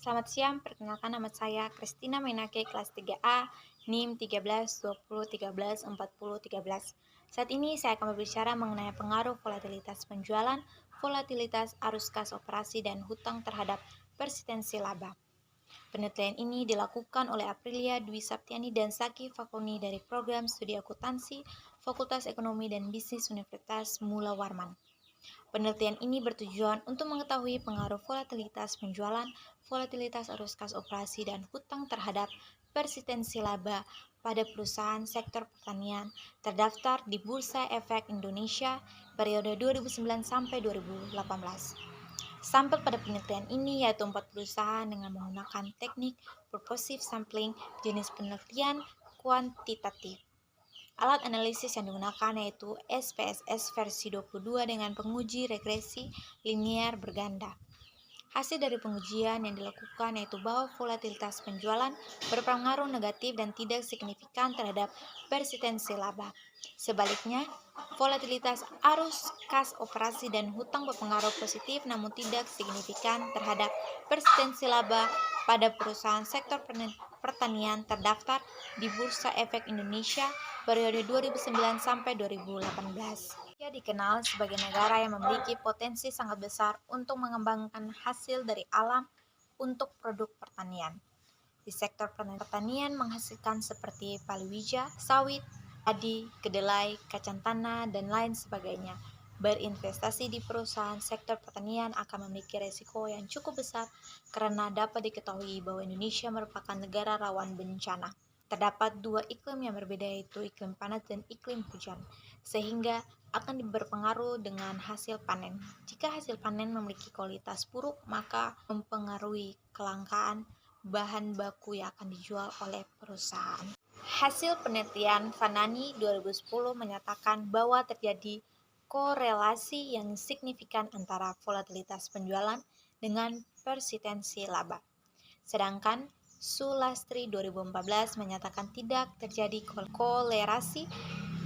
Selamat siang, perkenalkan nama saya Christina Mainake, kelas 3A, NIM 13 Saat ini saya akan berbicara mengenai pengaruh volatilitas penjualan, volatilitas arus kas operasi, dan hutang terhadap persistensi laba. Penelitian ini dilakukan oleh Aprilia Dwi Saptiani dan Zaki Fakoni dari program studi akuntansi Fakultas Ekonomi dan Bisnis Universitas Mula Warman. Penelitian ini bertujuan untuk mengetahui pengaruh volatilitas penjualan, volatilitas arus kas operasi, dan hutang terhadap persistensi laba pada perusahaan sektor pertanian terdaftar di Bursa Efek Indonesia periode 2009 sampai 2018. Sampel pada penelitian ini yaitu 4 perusahaan dengan menggunakan teknik purposive sampling jenis penelitian kuantitatif. Alat analisis yang digunakan yaitu SPSS versi 22 dengan penguji regresi linear berganda. Hasil dari pengujian yang dilakukan yaitu bahwa volatilitas penjualan berpengaruh negatif dan tidak signifikan terhadap persistensi laba. Sebaliknya, volatilitas arus kas operasi dan hutang berpengaruh positif namun tidak signifikan terhadap persistensi laba pada perusahaan sektor pertanian terdaftar di Bursa Efek Indonesia periode 2009 sampai 2018. Ia dikenal sebagai negara yang memiliki potensi sangat besar untuk mengembangkan hasil dari alam untuk produk pertanian. Di sektor pertanian menghasilkan seperti palawija, sawit, padi, kedelai, kacang tanah, dan lain sebagainya. Berinvestasi di perusahaan sektor pertanian akan memiliki resiko yang cukup besar karena dapat diketahui bahwa Indonesia merupakan negara rawan bencana. Terdapat dua iklim yang berbeda yaitu iklim panas dan iklim hujan, sehingga akan berpengaruh dengan hasil panen. Jika hasil panen memiliki kualitas buruk, maka mempengaruhi kelangkaan bahan baku yang akan dijual oleh perusahaan. Hasil penelitian Fanani 2010 menyatakan bahwa terjadi korelasi yang signifikan antara volatilitas penjualan dengan persistensi laba. Sedangkan Sulastri 2014 menyatakan tidak terjadi korelasi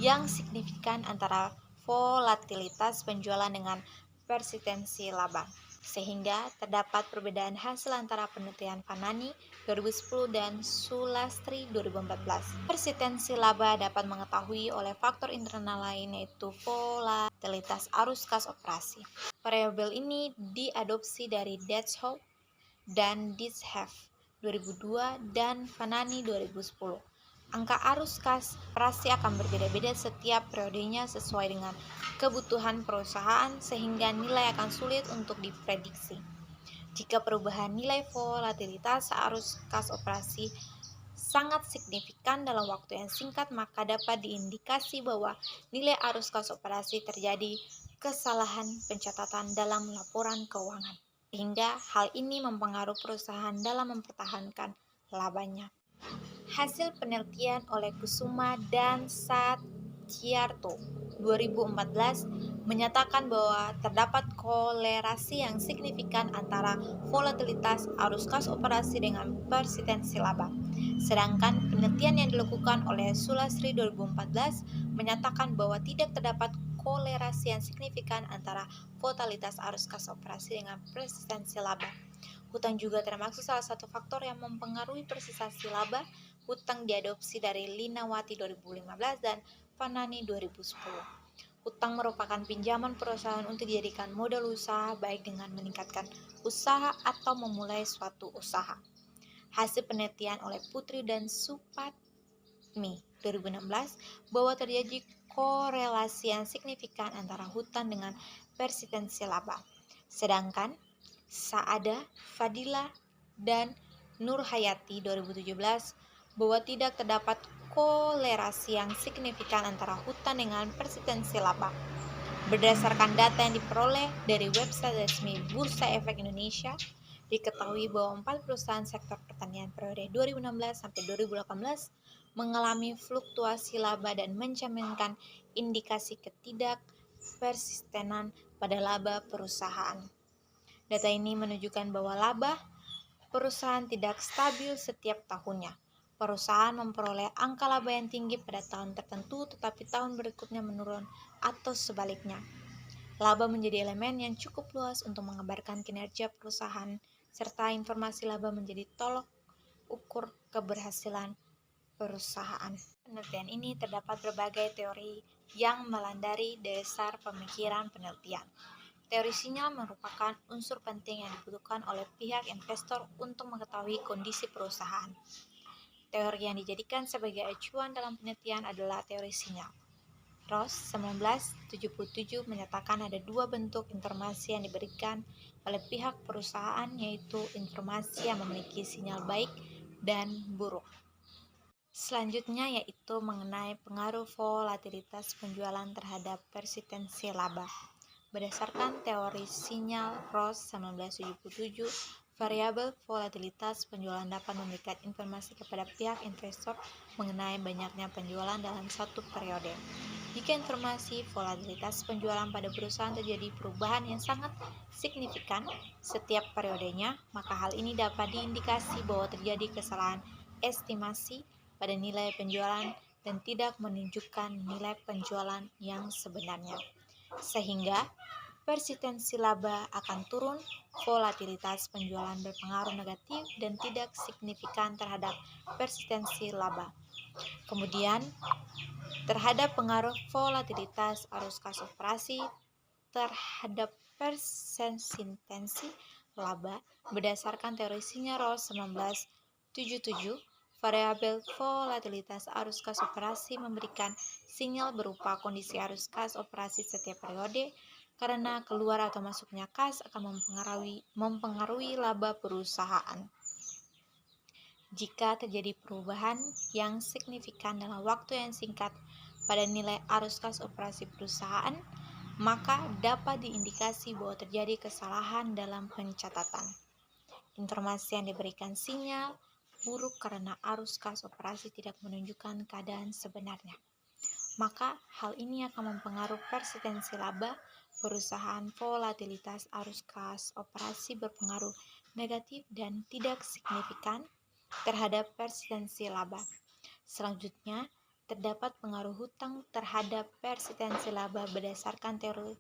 yang signifikan antara volatilitas penjualan dengan persistensi laba, sehingga terdapat perbedaan hasil antara penelitian Fanani 2010 dan Sulastri 2014. Persistensi laba dapat mengetahui oleh faktor internal lain yaitu volatilitas arus kas operasi. Variabel ini diadopsi dari Detschov dan Ditschef 2002 dan Fanani 2010. Angka arus kas operasi akan berbeda-beda setiap periodenya sesuai dengan kebutuhan perusahaan sehingga nilai akan sulit untuk diprediksi. Jika perubahan nilai volatilitas arus kas operasi sangat signifikan dalam waktu yang singkat, maka dapat diindikasi bahwa nilai arus kas operasi terjadi kesalahan pencatatan dalam laporan keuangan, sehingga hal ini mempengaruhi perusahaan dalam mempertahankan labanya. Hasil penelitian oleh Kusuma dan Satyiarto 2014 menyatakan bahwa terdapat korelasi yang signifikan antara volatilitas arus kas operasi dengan persistensi laba. Sedangkan penelitian yang dilakukan oleh Sulastri 2014 menyatakan bahwa tidak terdapat korelasi yang signifikan antara volatilitas arus kas operasi dengan persistensi laba. Hutang juga termasuk salah satu faktor yang mempengaruhi persistensi laba. Hutang diadopsi dari Linawati 2015 dan Fanani 2010. Hutang merupakan pinjaman perusahaan untuk dijadikan modal usaha, baik dengan meningkatkan usaha atau memulai suatu usaha. Hasil penelitian oleh Putri dan Supatmi 2016 bahwa terjadi korelasi yang signifikan antara hutang dengan persistensi laba. Sedangkan Saada, Fadila, dan Nurhayati 2017 bahwa tidak terdapat korelasi yang signifikan antara hutang dengan persistensi laba. Berdasarkan data yang diperoleh dari website resmi Bursa Efek Indonesia, diketahui bahwa 4 perusahaan sektor pertanian periode 2016 sampai 2018 mengalami fluktuasi laba dan mencerminkan indikasi ketidakpersistenan pada laba perusahaan. Data ini menunjukkan bahwa laba perusahaan tidak stabil setiap tahunnya. Perusahaan memperoleh angka laba yang tinggi pada tahun tertentu, tetapi tahun berikutnya menurun atau sebaliknya. Laba menjadi elemen yang cukup luas untuk menggambarkan kinerja perusahaan serta informasi laba menjadi tolok ukur keberhasilan perusahaan. Penelitian ini terdapat berbagai teori yang melandari dasar pemikiran penelitian. Teori sinyal merupakan unsur penting yang dibutuhkan oleh pihak investor untuk mengetahui kondisi perusahaan. Teori yang dijadikan sebagai acuan dalam penelitian adalah teori sinyal. Ross 1977 menyatakan ada dua bentuk informasi yang diberikan oleh pihak perusahaan, yaitu informasi yang memiliki sinyal baik dan buruk. Selanjutnya yaitu mengenai pengaruh volatilitas penjualan terhadap persistensi laba. Berdasarkan teori sinyal Ross 1977, variabel volatilitas penjualan dapat memberikan informasi kepada pihak investor mengenai banyaknya penjualan dalam satu periode. Jika informasi volatilitas penjualan pada perusahaan terjadi perubahan yang sangat signifikan setiap periodenya, maka hal ini dapat diindikasi bahwa terjadi kesalahan estimasi pada nilai penjualan dan tidak menunjukkan nilai penjualan yang sebenarnya. Sehingga persistensi laba akan turun, volatilitas penjualan berpengaruh negatif dan tidak signifikan terhadap persistensi laba. Kemudian, terhadap pengaruh volatilitas arus kas operasi terhadap persistensi laba, berdasarkan teori sinyal Ross 1977, variabel volatilitas arus kas operasi memberikan sinyal berupa kondisi arus kas operasi setiap periode, karena keluar atau masuknya kas akan mempengaruhi laba perusahaan. Jika terjadi perubahan yang signifikan dalam waktu yang singkat pada nilai arus kas operasi perusahaan, maka dapat diindikasi bahwa terjadi kesalahan dalam pencatatan. Informasi yang diberikan sinyal buruk karena arus kas operasi tidak menunjukkan keadaan sebenarnya. Maka hal ini akan mempengaruhi persistensi laba perusahaan. Volatilitas arus kas operasi berpengaruh negatif dan tidak signifikan terhadap persistensi laba. Selanjutnya, terdapat pengaruh hutang terhadap persistensi laba berdasarkan teori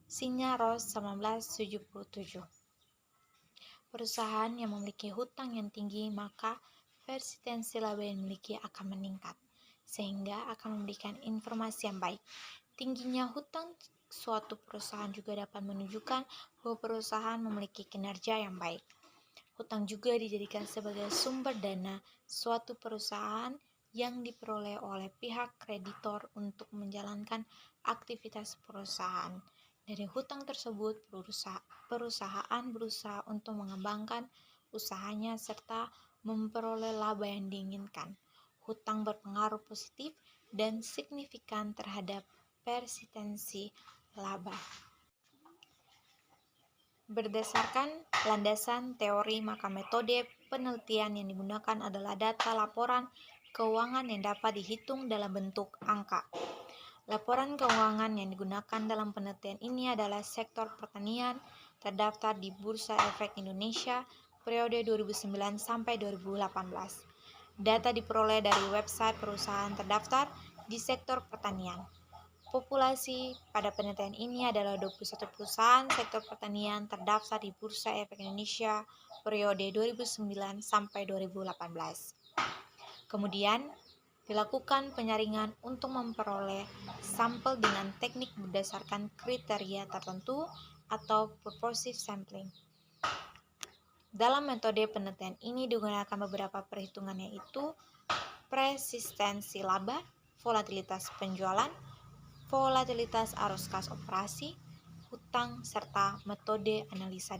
sinyal Ross 1977. Perusahaan yang memiliki hutang yang tinggi, maka persistensi laba yang dimiliki akan meningkat, sehingga akan memberikan informasi yang baik. Tingginya hutang suatu perusahaan juga dapat menunjukkan bahwa perusahaan memiliki kinerja yang baik. Hutang juga dijadikan sebagai sumber dana suatu perusahaan yang diperoleh oleh pihak kreditor untuk menjalankan aktivitas perusahaan. Dari hutang tersebut, perusahaan berusaha untuk mengembangkan usahanya serta memperoleh laba yang diinginkan. Hutang berpengaruh positif dan signifikan terhadap persistensi laba. Berdasarkan landasan teori, maka metode penelitian yang digunakan adalah data laporan keuangan yang dapat dihitung dalam bentuk angka. Laporan keuangan yang digunakan dalam penelitian ini adalah sektor pertanian terdaftar di Bursa Efek Indonesia periode 2009 sampai 2018. Data diperoleh dari website perusahaan terdaftar di sektor pertanian. Populasi pada penelitian ini adalah 21 perusahaan sektor pertanian terdaftar di Bursa Efek Indonesia periode 2009 sampai 2018. Kemudian, dilakukan penyaringan untuk memperoleh sampel dengan teknik berdasarkan kriteria tertentu atau purposive sampling. Dalam metode penelitian ini digunakan beberapa perhitungan, yaitu persistensi laba, volatilitas penjualan, volatilitas arus kas operasi, hutang, serta metode analisa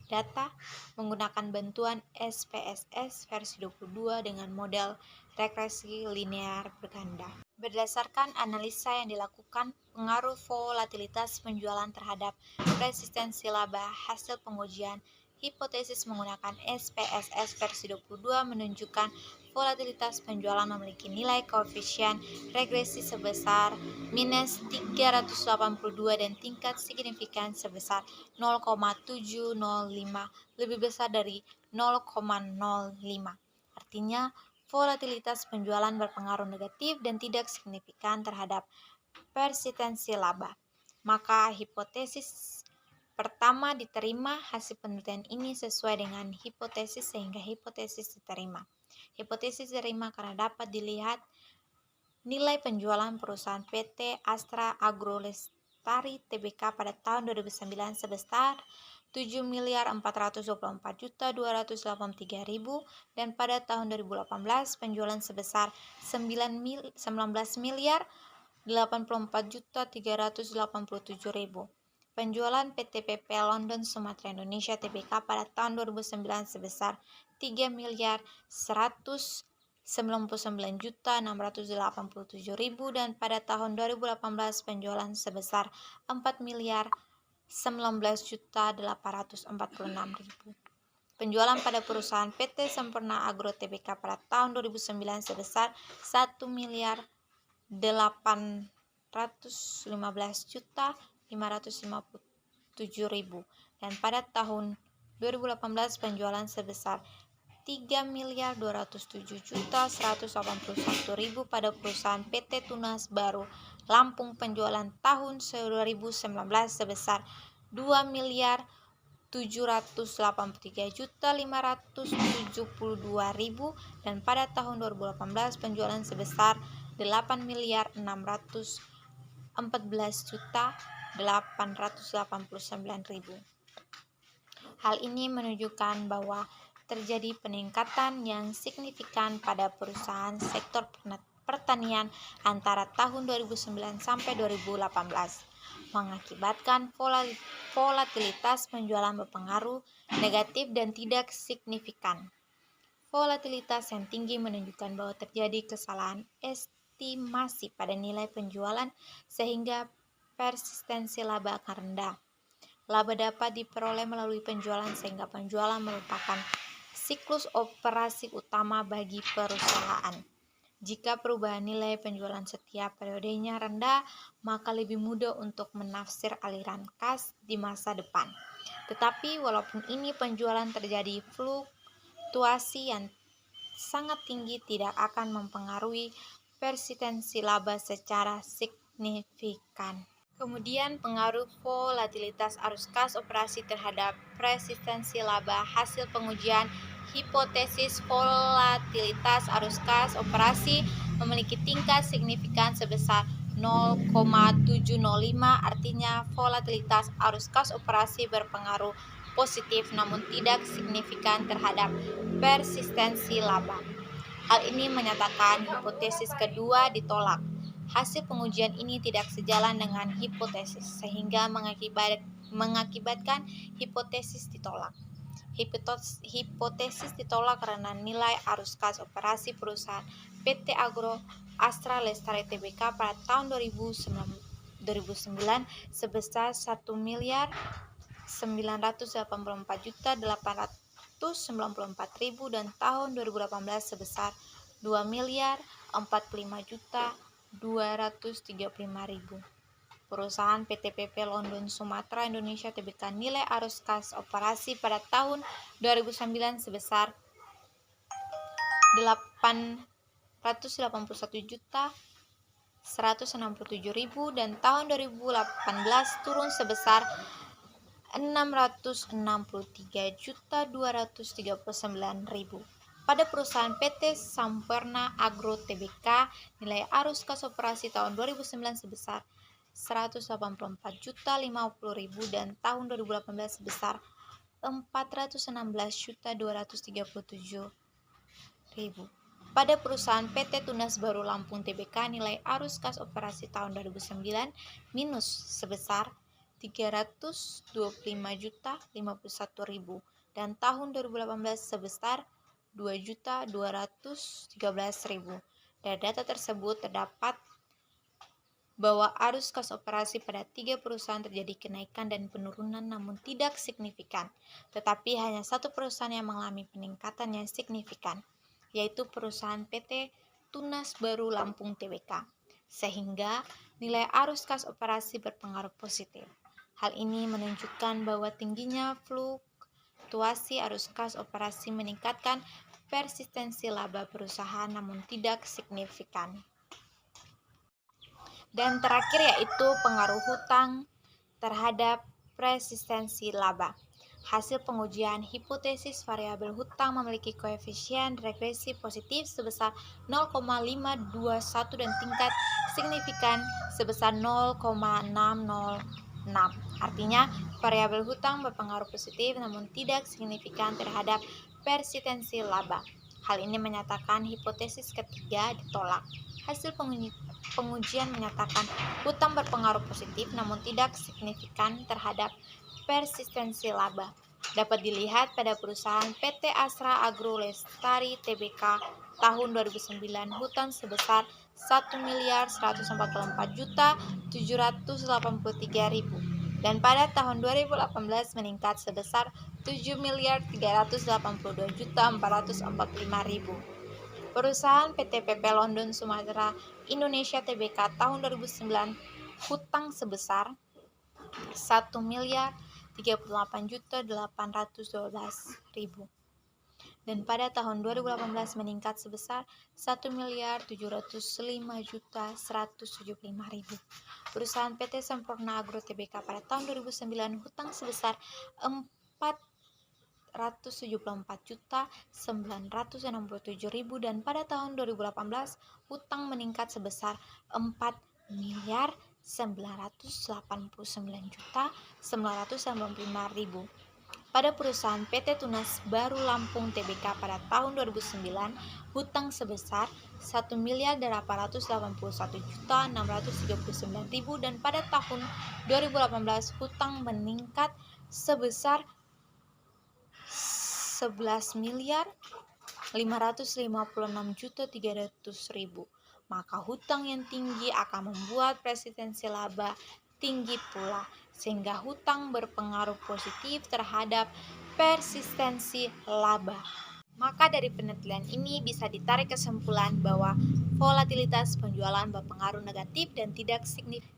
data menggunakan bantuan SPSS versi 22 dengan model regresi linear berganda. Berdasarkan analisa yang dilakukan, pengaruh volatilitas penjualan terhadap resistensi laba hasil pengujian hipotesis menggunakan SPSS versi 22 menunjukkan volatilitas penjualan memiliki nilai koefisien regresi sebesar minus 382 dan tingkat signifikan sebesar 0,705, lebih besar dari 0,05. Artinya, volatilitas penjualan berpengaruh negatif dan tidak signifikan terhadap persistensi laba. Maka hipotesis pertama diterima. Hasil penelitian ini sesuai dengan hipotesis sehingga hipotesis diterima. Hipotesis diterima karena dapat dilihat nilai penjualan perusahaan PT Astra Agro Lestari Tbk pada tahun 2009 sebesar 7.424.283.000 dan pada tahun 2018 penjualan sebesar 19.084.387.000. Penjualan PT PP London Sumatera Indonesia Tbk pada tahun 2009 sebesar 3.199.687.000 dan pada tahun 2018 penjualan sebesar 4.019.846.000. Penjualan pada perusahaan PT Sempurna Agro Tbk pada tahun 2009 sebesar 1.815.557.000 dan pada tahun 2018 penjualan sebesar 3.207.181.000 pada perusahaan PT Tunas Baru Lampung. Penjualan tahun 2019 sebesar 2.783.572.000 dan pada tahun 2018 penjualan sebesar 8.614.889.000. Hal ini menunjukkan bahwa terjadi peningkatan yang signifikan pada perusahaan sektor pertanian antara tahun 2009 sampai 2018, mengakibatkan volatilitas penjualan berpengaruh negatif dan tidak signifikan. Volatilitas yang tinggi menunjukkan bahwa terjadi kesalahan estimasi pada nilai penjualan sehingga persistensi laba akan rendah. Laba dapat diperoleh melalui penjualan sehingga penjualan merupakan siklus operasi utama bagi perusahaan. Jika perubahan nilai penjualan setiap periodenya rendah, maka lebih mudah untuk menafsir aliran kas di masa depan. Tetapi walaupun ini penjualan terjadi fluktuasi yang sangat tinggi tidak akan mempengaruhi persistensi laba secara signifikan. Kemudian pengaruh volatilitas arus kas operasi terhadap persistensi laba. Hasil pengujian hipotesis volatilitas arus kas operasi memiliki tingkat signifikan sebesar 0,705, artinya volatilitas arus kas operasi berpengaruh positif namun tidak signifikan terhadap persistensi laba. Hal ini menyatakan hipotesis kedua ditolak. Hasil pengujian ini tidak sejalan dengan hipotesis sehingga mengakibatkan hipotesis ditolak. Hipotesis ditolak karena nilai arus kas operasi perusahaan PT Agro Astra Lestari Tbk pada tahun 2009 sebesar 1.984.894.000 dan tahun 2018 sebesar 2.045.235.000. Perusahaan PT PP London Sumatera Indonesia Tbk nilai arus kas operasi pada tahun 2009 sebesar 881.167.000 dan tahun 2018 turun sebesar 663.239.000. Pada perusahaan PT Sempurna Agro Tbk, nilai arus kas operasi tahun 2009 sebesar 184.050.000 dan tahun 2018 sebesar 416.237.000. Pada perusahaan PT Tunas Baru Lampung Tbk, nilai arus kas operasi tahun 2009 minus sebesar 325.051.000 dan tahun 2018 sebesar 2.213.000. Dari data tersebut terdapat bahwa arus kas operasi pada 3 perusahaan terjadi kenaikan dan penurunan namun tidak signifikan. Tetapi hanya satu perusahaan yang mengalami peningkatan yang signifikan, yaitu perusahaan PT Tunas Baru Lampung Tbk, sehingga nilai arus kas operasi berpengaruh positif. Hal ini menunjukkan bahwa tingginya fluktuasi arus kas operasi meningkatkan persistensi laba perusahaan namun tidak signifikan. Dan terakhir yaitu pengaruh hutang terhadap persistensi laba. Hasil pengujian hipotesis variabel hutang memiliki koefisien regresi positif sebesar 0,521 dan tingkat signifikan sebesar 0,606. Artinya, variabel hutang berpengaruh positif namun tidak signifikan terhadap persistensi laba. Hal ini menyatakan hipotesis ketiga ditolak. Hasil pengujian menyatakan hutang berpengaruh positif namun tidak signifikan terhadap persistensi laba. Dapat dilihat pada perusahaan PT Astra Agro Lestari Tbk tahun 2009 hutang sebesar 1.144.783.000 dan pada tahun 2018 meningkat sebesar 7.382.445.000. Perusahaan PT PP London Sumatera Indonesia Tbk tahun 2009 hutang sebesar 1.038.812.000 dan pada tahun 2018 meningkat sebesar 1.705.175.000. Perusahaan PT Sempurna Agro Tbk pada tahun 2009 hutang sebesar 474.967.000 dan pada tahun 2018 hutang meningkat sebesar 4.989.995.000. Pada perusahaan PT Tunas Baru Lampung Tbk pada tahun 2009 hutang sebesar 1.881.639.000 dan pada tahun 2018 hutang meningkat sebesar 11.556.300.000. Maka hutang yang tinggi akan membuat persistensi laba tinggi pula, sehingga hutang berpengaruh positif terhadap persistensi laba. Maka dari penelitian ini bisa ditarik kesimpulan bahwa volatilitas penjualan berpengaruh negatif dan tidak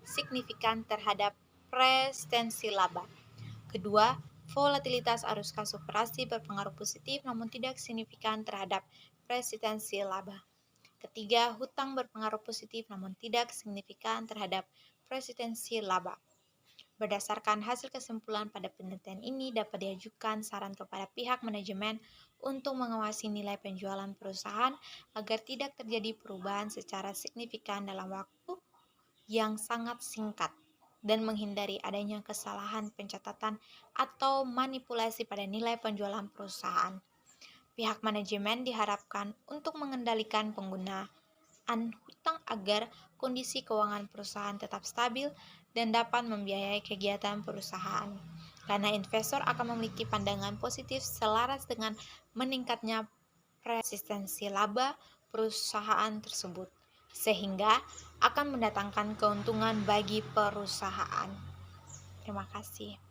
signifikan terhadap persistensi laba. Kedua, volatilitas arus kas operasi berpengaruh positif namun tidak signifikan terhadap persistensi laba. Ketiga, hutang berpengaruh positif namun tidak signifikan terhadap persistensi laba. Berdasarkan hasil kesimpulan pada penelitian ini, dapat diajukan saran kepada pihak manajemen untuk mengawasi nilai penjualan perusahaan agar tidak terjadi perubahan secara signifikan dalam waktu yang sangat singkat dan menghindari adanya kesalahan pencatatan atau manipulasi pada nilai penjualan perusahaan. Pihak manajemen diharapkan untuk mengendalikan penggunaan hutang agar kondisi keuangan perusahaan tetap stabil dan dapat membiayai kegiatan perusahaan. Karena investor akan memiliki pandangan positif selaras dengan meningkatnya persistensi laba perusahaan tersebut, sehingga akan mendatangkan keuntungan bagi perusahaan. Terima kasih.